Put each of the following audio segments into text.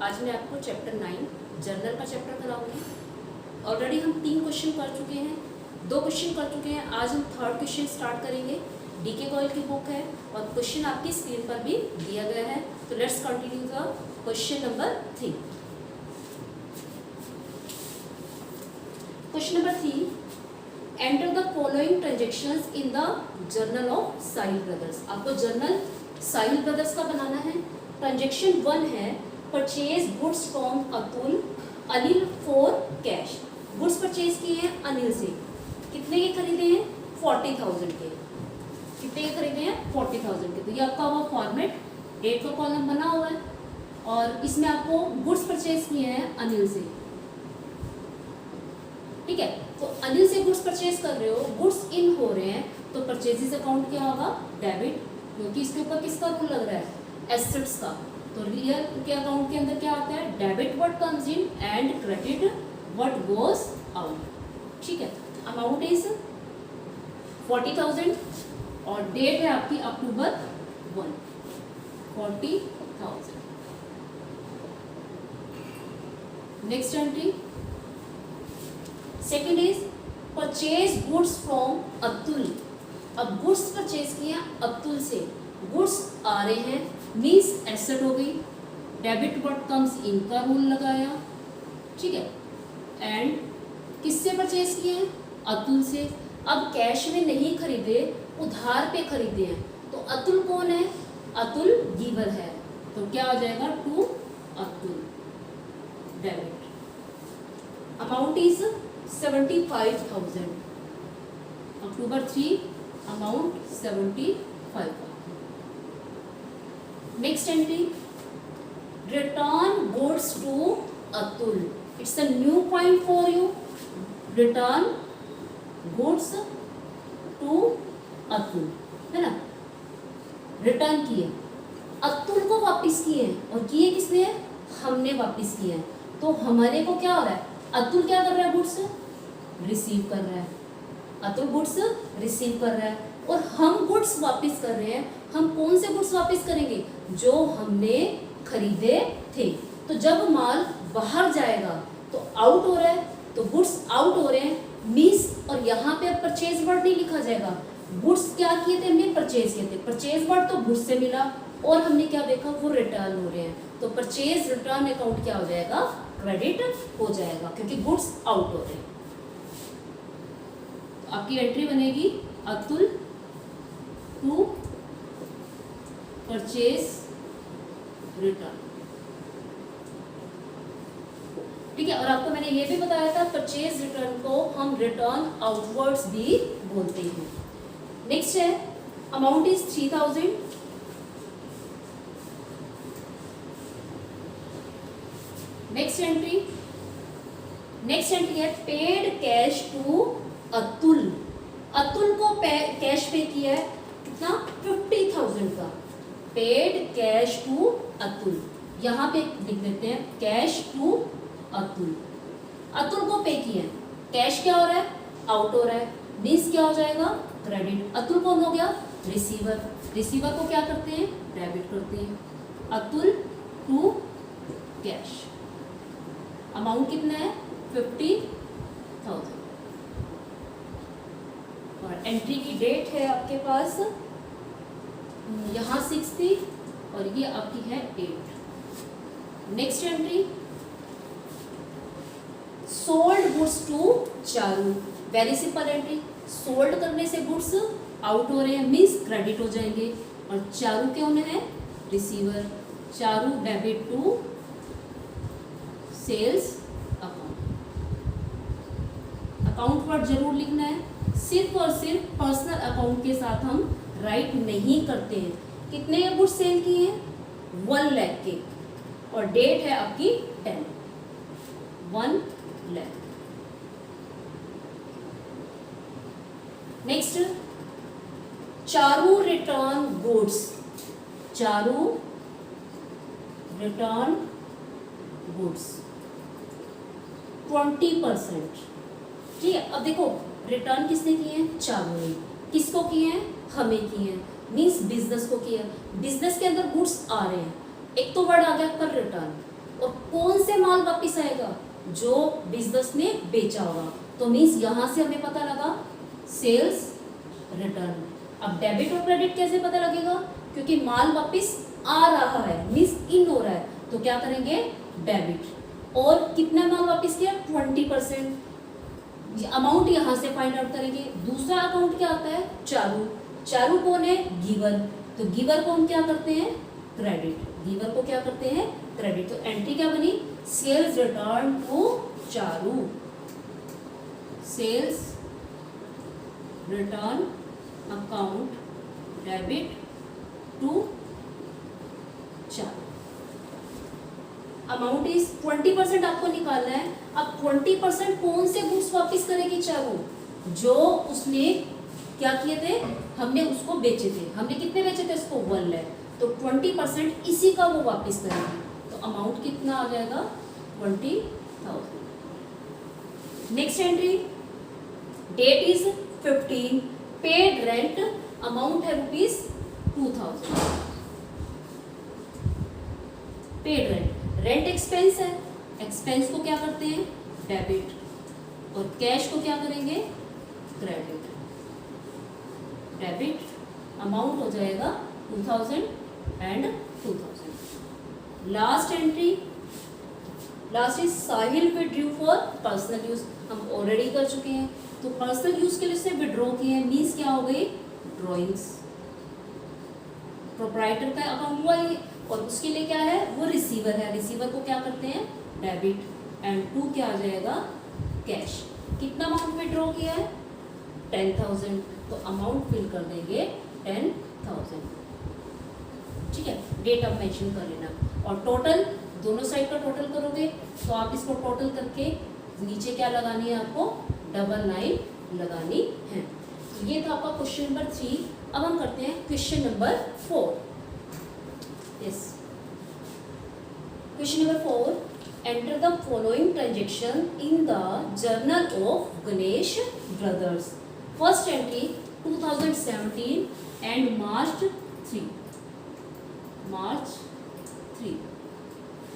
आज मैं आपको चैप्टर 9 जर्नल का चैप्टर कराऊंगी। ऑलरेडी हम 3 क्वेश्चन कर चुके हैं, 2 क्वेश्चन कर चुके हैं। आज हम 3rd क्वेश्चन स्टार्ट करेंगे। डीके गोयल की बुक है और क्वेश्चन आपकी स्क्रीन पर भी दिया गया है। तो let's continue the question number 3। Question number 3, enter the following transactions in the journal of Sahil brothers. आपको जर्नल साहिल ब्रदर्स का बनाना है। ट्रांजेक्शन 1 है purchase goods from Anil for cash. Goods purchase किए हैं अनिल से, कितने के खरीदे हैं? 40,000 के। कितने के खरीदे हैं? 40,000 के। तो ये आपका वो फॉर्मेट डेट का कॉलम बना हुआ है और इसमें आपको गुड्स परचेज किए हैं अनिल से, ठीक है। तो अनिल से गुड्स परचेज कर रहे हो, गुड्स इन हो रहे हैं, तो परचेजेस अकाउंट क्या होगा? डेबिट, क्योंकि इसके ऊपर किसका रूल लग रहा है? एसेट्स का। तो रियल के अकाउंट के अंदर क्या आता है? Debit what comes in and credit what goes out, ठीक है। अमाउंट इज 40,000 और डेट है आपकी अक्टूबर 1, 40,000। Next entry second is purchase goods from Atul. अब गुड्स परचेज किए हैं अतुल से, गुड्स आ रहे हैं मीन्स एसेट हो गई। डेबिट व्हाट कम्स इन का रूल लगाया, ठीक है। एंड किससे परचेज किए हैं? अतुल से। अब कैश में नहीं खरीदे, उधार पे खरीदे हैं, तो अतुल कौन है? अतुल गिवर है, तो क्या हो जाएगा? To Atul, debit. Amount is 75,000। October 3 amount 75,000। Next entry return goods to Atul. It's a new point for you. Return goods to Atul, है ना। रिटर्न किए, अतुल को वापस किए हैं, और किए किसने? हमने वापस किए हैं। तो हमारे को क्या हो रहा है? अतुल क्या कर रहा है? गुड्स रिसीव कर रहा है। अतुल गुड्स रिसीव कर रहा है और हम गुड्स वापस कर रहे हैं। हम कौन से गुड्स वापस करेंगे? जो हमने खरीदे थे। तो जब माल बाहर जाएगा तो आउट हो रहा है, तो गुड्स आउट हो रहे हैं मीन्स, और यहाँ पे अब परचेज वर्ड नहीं लिखा जाएगा। गुड्स क्या किए थे हमने? परचेज किए थे। परचेज वर्ड तो गुड्स से मिला और हमने क्या देखा? वो रिटर्न हो रहे हैं। तो परचेज रिटर्न अकाउंट क्या हो जाएगा? क्रेडिट हो जाएगा, क्योंकि गुड्स आउट हो रहे हैं। तो आपकी एंट्री बनेगी अतुल टू परचेज रिटर्न, ठीक है। और आपको मैंने ये भी बताया था परचेज रिटर्न को हम रिटर्न आउटवर्ड्स भी बोलते हैं। नेक्स्ट है अमाउंट इज 3,000। नेक्स्ट एंट्री है paid cash to Atul. Atul को कैश पे किया है कितना? 50,000 का। पेड कैश टू अतुल, यहाँ पे लिख देते हैं कैश टू अतुल। अतुल को पे किया है, कैश क्या हो रहा है? आउट हो रहा है, मीन्स क्या हो जाएगा? क्रेडिट। अतुल कौन हो गया? रिसीवर। रिसीवर को क्या करते हैं? डेबिट करते हैं। Atul to cash. अमाउंट कितना है? 50,000 और एंट्री की डेट है आपके पास यहाँ 6 थी और ये आपकी है 8। Next entry sold goods to Charu. Very simple entry. Sold करने से गुड्स आउट हो रहे हैं मीन्स क्रेडिट हो जाएंगे, और चारू कौन है? Receiver. Charu debit to sales account. Account word जरूर लिखना है। सिर्फ और सिर्फ पर्सनल अकाउंट के साथ हम राइट नहीं करते हैं। कितने गुड्स सेल किए हैं? 1 लाख के, और डेट है आपकी 10, 1 lakh. Next Charu return goods. Charu return goods 20%, ठीक है। अब देखो रिटर्न किसने किए हैं? चारू ने। किसको किए हैं? हमें किए हैं, मीन्स बिजनेस को किया। बिजनेस के अंदर गुड्स आ रहे हैं, एक तो वर्ड आ गया पर रिटर्न, और कौन से माल वापस आएगा, जो बिजनेस ने बेचा होगा। तो मीन्स यहां से हमें पता लगा सेल्स रिटर्न। अब डेबिट और क्रेडिट कैसे पता लगेगा, क्योंकि माल वापस आ रहा है मीन्स इन हो रहा है, तो क्या करेंगे डेबिट। और कितना माल वापस किया 20%, अमाउंट यहां से फाइंड आउट करेंगे। दूसरा अकाउंट क्या आता है चालू, चालू कौन है गिवर, तो गिवर को हम क्या करते हैं क्रेडिट, गिवर को क्या करते हैं क्रेडिट। तो एंट्री क्या बनी sales return to Charu, sales return account debit to Charu. Amount is 20% आपको निकालना है। अब 20% कौन से गुड्स वापस करेगी चालू, जो उसने क्या किए थे, हमने उसको बेचे थे। हमने कितने बेचे थे उसको 1 लाख, तो 20% इसी का वो वापस करेगी। तो अमाउंट कितना आ जाएगा 20,000। Next entry date is 15, paid rent, amount है ₹2000। पेड रेंट, रेंट एक्सपेंस है, एक्सपेंस को क्या करते हैं डेबिट, और कैश को क्या करेंगे क्रेडिट। डेबिट अमाउंट हो जाएगा 2000 and 2000। Last entry, last is Sahil withdrew for personal use, हम ऑलरेडी कर चुके हैं। तो पर्सनल यूज के लिए उसने विड्रॉ किए हैं, मीन्स क्या हो गई ड्रॉइंग्स, प्रोप्राइटर का अकाउंट हुआ ये, और उसके लिए क्या है वो रिसीवर है, रिसीवर को क्या करते हैं डेबिट, एंड 2 क्या आ जाएगा कैश। कितना अमाउंट विड्रॉ किया है 10,000, तो अमाउंट फिल कर देंगे 10,000। ठीक है, डेट आप मेंशन कर लेना, और टोटल दोनों साइड का टोटल करोगे तो आप इसको टोटल करके नीचे क्या लगानी है आपको डबल लाइन लगानी है। तो ये था आपका क्वेश्चन नंबर 3। अब हम करते हैं question number 4। Yes, question number 4, enter the following transaction in the journal of Ganesh brothers. First entry 2017 and March 3।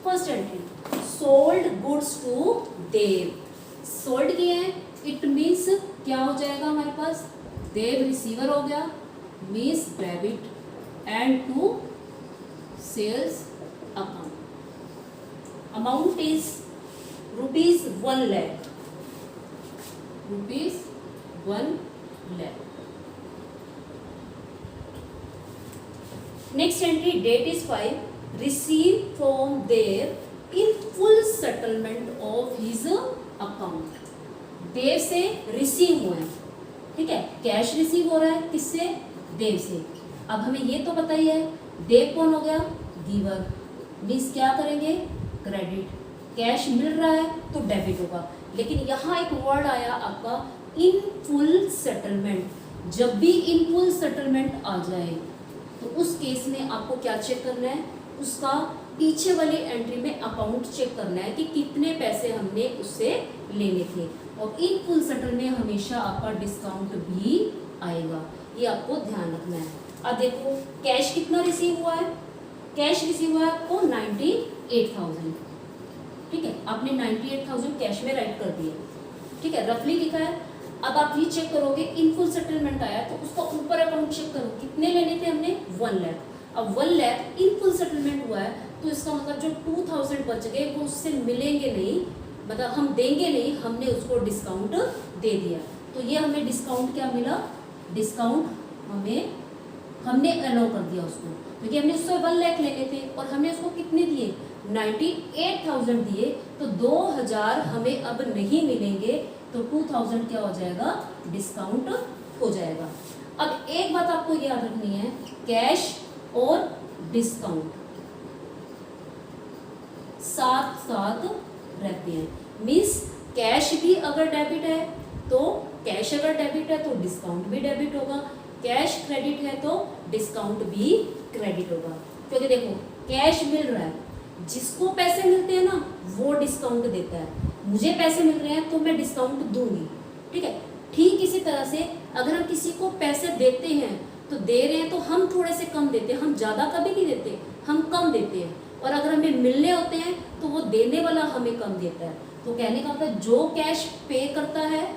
First entry sold goods to Dev, sold किए हैं, इट मीन्स क्या हो जाएगा हमारे पास देव रिसीवर हो गया, means debit, and to sales account. Amount is ₹1 lakh, ₹1 lakh. Next entry date is 5, receive from Dev in full settlement of his account. Dev से receive हुए हैं, ठीक है, कैश रिसीव हो रहा है किससे देव से। अब हमें ये तो पता ही है देव कौन हो गया गिवर, मीन्स क्या करेंगे क्रेडिट, कैश मिल रहा है तो डेबिट होगा। लेकिन यहाँ एक वर्ड आया आपका इन फुल सेटलमेंट। जब भी इन फुल सेटलमेंट आ जाए तो उस केस में आपको क्या चेक करना है, उसका पीछे वाली एंट्री में अकाउंट चेक करना है कि कितने पैसे हमने उससे लेने थे, और इन फुल सेटल में हमेशा आपका डिस्काउंट भी आएगा, ये आपको ध्यान रखना है। अब देखो कैश कितना रिसीव हुआ है, कैश रिसीव हुआ है आपको 98,000, ठीक है, आपने 98,000 कैश में राइट कर दिया, ठीक है, रफली लिखा है। अब आप ये चेक करोगे इन फुल सेटलमेंट आया तो उसका ऊपर अकाउंट चेक करो कितने लेने थे हमने 1 लाख। अब 1 लाख इन फुल सेटलमेंट हुआ है तो इसका मतलब जो 2,000 बच गए वो उससे मिलेंगे नहीं, मतलब हम देंगे नहीं, हमने उसको डिस्काउंट दे दिया। तो ये हमें डिस्काउंट क्या मिला, डिस्काउंट हमने अलाउ कर दिया उसको, क्योंकि हमने उससे 1 लाख लेने थे और हमने उसको कितने दिए 98,000 दिए, तो 2,000 हमें अब नहीं मिलेंगे, तो 2,000 क्या हो जाएगा डिस्काउंट हो जाएगा। अब एक बात आपको याद रखनी है, कैश और डिस्काउंट साथ साथ रहते हैं, मीन्स कैश भी अगर डेबिट है तो कैश अगर डेबिट है तो डिस्काउंट भी डेबिट होगा, कैश क्रेडिट है तो डिस्काउंट भी क्रेडिट होगा। क्योंकि देखो कैश मिल रहा है, जिसको पैसे मिलते हैं ना वो डिस्काउंट देता है, मुझे पैसे मिल रहे हैं तो मैं डिस्काउंट दूंगी, ठीक है। ठीक इसी तरह से अगर हम किसी को पैसे देते हैं तो दे रहे हैं तो हम थोड़े से कम देते हैं, हम ज़्यादा कभी नहीं देते, हम कम देते हैं, और अगर हमें मिलने होते हैं तो वो देने वाला हमें कम देता है। तो कहने का मतलब जो कैश पे करता है,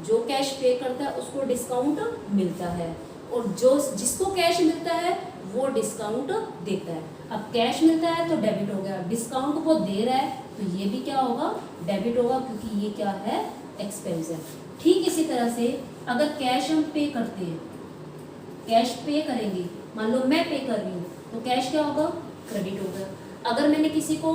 जो कैश पे करता है उसको डिस्काउंट मिलता है, और जो जिसको कैश मिलता है वो डिस्काउंट देता है। अब कैश मिलता है तो डेबिट हो गया, डिस्काउंट वो दे रहा है तो ये भी क्या होगा, डेबिट होगा, क्योंकि ये क्या है, एक्सपेंस है। ठीक इसी तरह से अगर कैश हम पे करते हैं, कैश पे करेंगे, मान लो मैं पे कर रही हूँ तो कैश क्या होगा, क्रेडिट होगा। अगर मैंने किसी को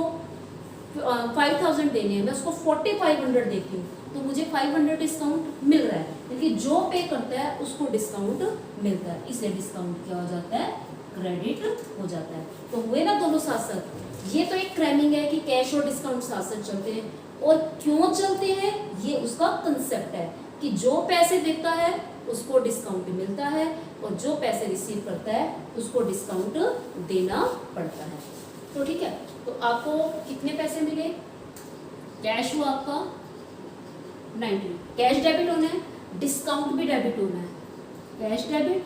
5000 देने हैं, मैं उसको 4500 देती हूँ तो मुझे 500 डिस्काउंट मिल रहा है, क्योंकि जो पे करता है उसको डिस्काउंट मिलता है, इसलिए डिस्काउंट क्या हो जाता है, क्रेडिट हो जाता है। तो हुए ना दोनों साथ साथ। ये तो एक क्रैमिंग है कि कैश और डिस्काउंट साथ साथ चलते हैं, और क्यों चलते हैं ये उसका कंसेप्ट है कि जो पैसे देता है उसको डिस्काउंट मिलता है, और जो पैसे रिसीव करता है उसको डिस्काउंट देना पड़ता है। तो ठीक है, तो आपको कितने पैसे मिले, कैश हुआ आपका 90, कैश डेबिट होना है, डिस्काउंट भी डेबिट होना है, cash debit,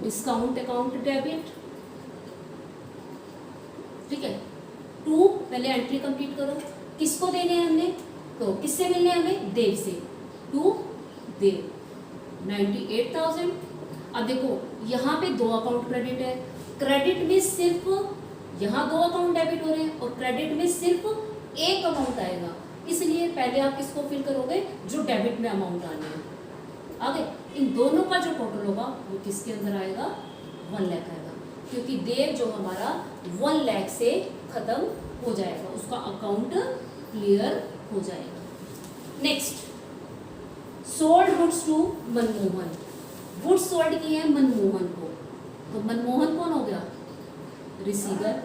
discount account debit. ठीक है, 2 पहले एंट्री कंप्लीट करो, किसको देने हैं हमने, तो किससे मिलने हैं हमें, देव से, टू देव 98,000। अब देखो यहाँ पे 2 अकाउंट क्रेडिट है, क्रेडिट में सिर्फ यहाँ 2 अकाउंट डेबिट हो रहे हैं और क्रेडिट में सिर्फ 1 अमाउंट आएगा, इसलिए पहले आप किसको फिल करोगे, जो डेबिट में अमाउंट आने हैं। आगे इन दोनों का जो टोटल होगा वो किसके अंदर आएगा, 1 लाख आएगा, क्योंकि देव जो हमारा 1 लाख से खत्म हो जाएगा, उसका अकाउंट क्लियर हो जाएगा। Next, sold goods to Manmohan, goods sold किए हैं मनमोहन को, तो मनमोहन कौन हो गया, रिसीवर,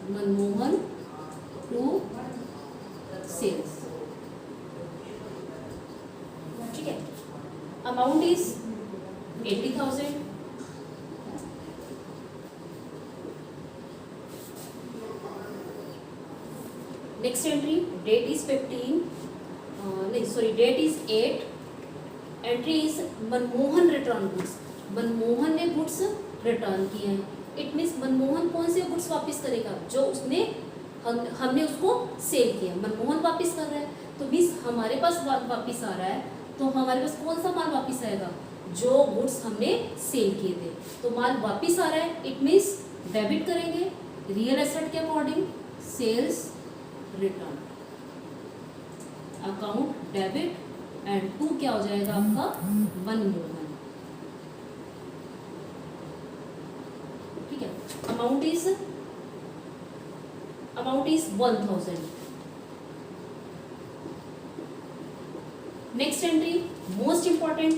मनमोहन टू सेल्स। ठीक है, amount is 80,000, next entry, date is 15, नहीं sorry, date is 8, entry is Manmohan return goods, Manmohan ने गुड्स रिटर्न किए हैं। इट मीन्स मनमोहन कौन से गुड्स वापस करेगा, जो उसने हमने उसको सेल किया, मनमोहन वापस कर रहा है, तो मीन्स हमारे पास वापस आ रहा है, तो हमारे पास कौन सा माल वापस आएगा, जो गुड्स हमने सेल किए थे, तो माल वापस आ रहा है, इट मीन्स डेबिट करेंगे रियल एसेट के according, sales return, account debit, and 2 क्या हो जाएगा आपका, मनमोहन। ठीक है, amount is 1000। Next entry most important,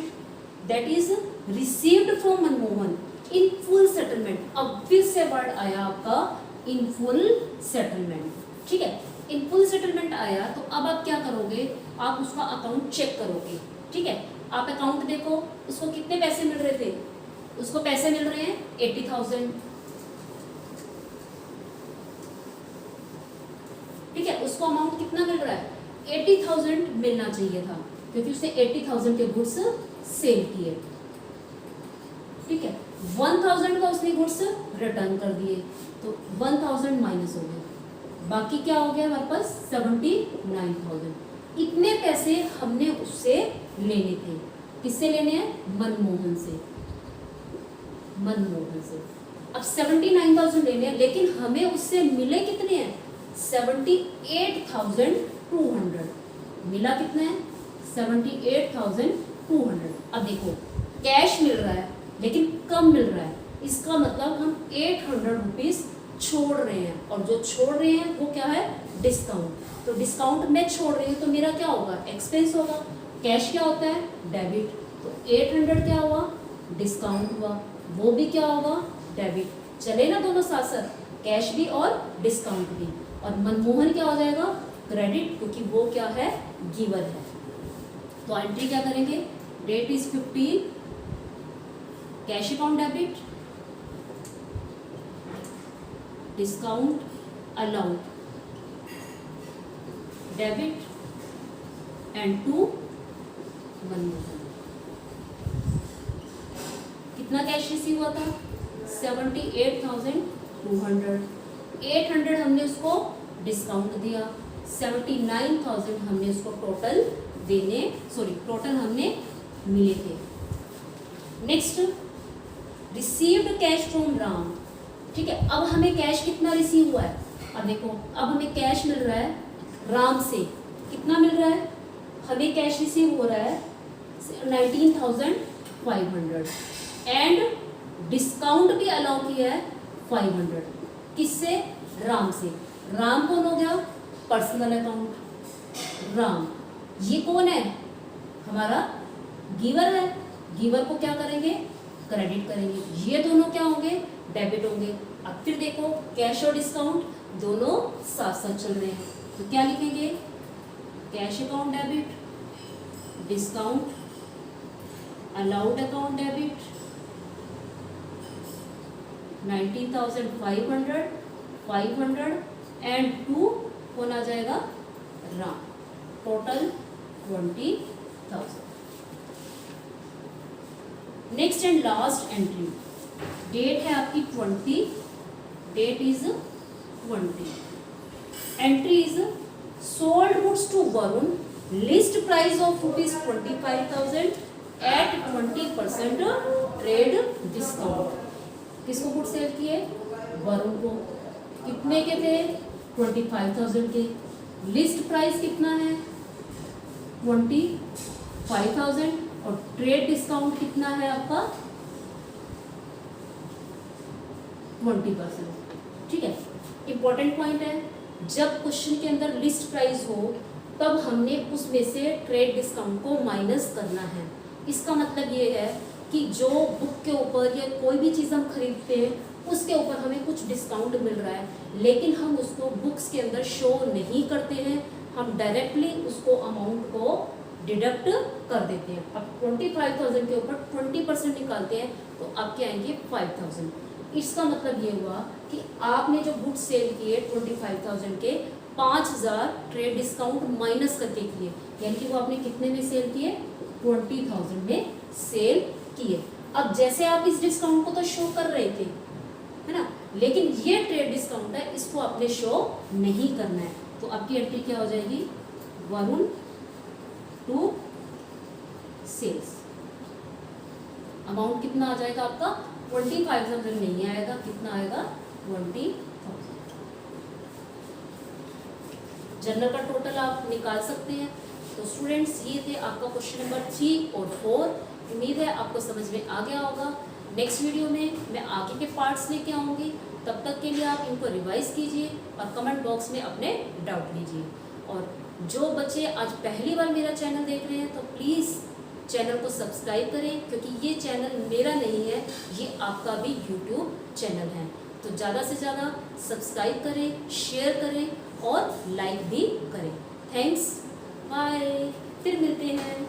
that is received from Manmohan in full settlement. अब फिर से वर्ड आया आपका इन फुल सेटलमेंट। ठीक है, इन फुल सेटलमेंट आया तो अब आप क्या करोगे, आप उसका अकाउंट चेक करोगे। ठीक है, आप अकाउंट देखो, उसको कितने पैसे मिल रहे थे, उसको पैसे मिल रहे हैं 80,000। ठीक है, उसको अमाउंट कितना मिल रहा है, 80,000 मिलना चाहिए था, क्योंकि उसने 80,000 के गुड्स सेल किए। ठीक है, 1,000 का उसने गुड्स रिटर्न कर दिए, तो 1,000 माइनस हो गया, बाकी क्या हो गया हमारे पास 79,000। इतने पैसे हमने उससे लेने थे, किससे लेने हैं, मनमोहन से, मनमोहन से। अब 79,000 लेने हैं, लेकिन हमें उससे मिले कितने हैं, 78,200 मिला, कितना है 78,200। अब देखो कैश मिल रहा है लेकिन कम मिल रहा है, इसका मतलब हम 800 रुपीज छोड़ रहे हैं, और जो छोड़ रहे हैं वो क्या है, डिस्काउंट। तो डिस्काउंट मैं छोड़ रही हूँ तो मेरा क्या होगा, एक्सपेंस होगा। कैश क्या होता है, डेबिट, तो 800 क्या हुआ, डिस्काउंट हुआ, वो भी क्या होगा, डेबिट। चले ना दोनों साथ साथ, कैश भी और डिस्काउंट भी। और मनमोहन क्या हो जाएगा, क्रेडिट, क्योंकि वो क्या है, गिवर है। तो एंट्री क्या करेंगे, date is 15, cash account debit, discount allowed debit, and 2 Manmohan. कितना कैश रिसीव हुआ था, 78,200। 800 हमने उसको डिस्काउंट दिया, 79,000 हमने उसको टोटल टोटल हमने मिले थे। Next, received cash from Ram. ठीक है, अब हमें कैश कितना रिसीव हुआ है? अब देखो, अब हमें कैश मिल रहा है राम से, कितना मिल रहा है? हमें कैश रिसीव हो रहा है 19,500 एंड डिस्काउंट भी अलाउ किया है 500। किससे? राम से। राम कौन हो गया? Personal account Ram. ये कौन है? हमारा गिवर है। गिवर को क्या करेंगे? क्रेडिट करेंगे। ये दोनों क्या होंगे? डेबिट होंगे। अब फिर देखो, कैश और डिस्काउंट दोनों साथ साथ चल रहे हैं, तो क्या लिखेंगे? Cash account debit, discount allowed account debit, 19,500, 500 and 2 कौन आ जाएगा? Ram. Total 20,000। Next and last entry, date है आपकी 20, date is 20, entry is sold goods to Varun, list price of ₹25,000 at 20% trade discount. किसको गुड सेल किए? वरुण को। कितने के थे? 25,000 के। लिस्ट प्राइस कितना है? 25,000 और ट्रेड डिस्काउंट कितना है आपका? 20%। ठीक है, इंपॉर्टेंट पॉइंट है, जब क्वेश्चन के अंदर लिस्ट प्राइस हो तब हमने उसमें से ट्रेड डिस्काउंट को माइनस करना है। इसका मतलब ये है कि जो बुक के ऊपर या कोई भी चीज़ हम खरीदते हैं उसके ऊपर हमें कुछ डिस्काउंट मिल रहा है, लेकिन हम उसको बुक्स के अंदर शो नहीं करते हैं, हम डायरेक्टली उसको अमाउंट को डिडक्ट कर देते हैं। अब 25,000 के ऊपर 20% निकालते हैं तो आपके आएंगे 5,000। इसका मतलब ये हुआ कि आपने जो गुड्स सेल किए 25,000 के, 5,000 ट्रेड डिस्काउंट माइनस करके किए, यानी कि वो आपने कितने में सेल किए? 20,000 में सेल किए। अब जैसे आप इस डिस्काउंट को तो शो कर रहे थे, है ना, लेकिन ये ट्रेड डिस्काउंट है, इसको आपने शो नहीं करना है, तो आपकी एंट्री क्या हो जाएगी? Varun to sales. अमाउंट कितना आ जाएगा आपका? 25,000 नहीं आएगा, कितना आएगा? 20,000। जनरल का टोटल आप निकाल सकते हैं। तो स्टूडेंट्स, ये थे आपका क्वेश्चन नंबर 3 और 4। उम्मीद है आपको समझ में आ गया होगा। नेक्स्ट वीडियो में मैं आगे के पार्ट्स लेके आऊँगी, तब तक के लिए आप इनको रिवाइज कीजिए और कमेंट बॉक्स में अपने डाउट लीजिए। और जो बच्चे आज पहली बार मेरा चैनल देख रहे हैं तो प्लीज़ चैनल को सब्सक्राइब करें, क्योंकि ये चैनल मेरा नहीं है, ये आपका भी यूट्यूब चैनल है। तो ज़्यादा से ज़्यादा सब्सक्राइब करें, शेयर करें और लाइक भी करें। थैंक्स, बाय, फिर मिलते हैं।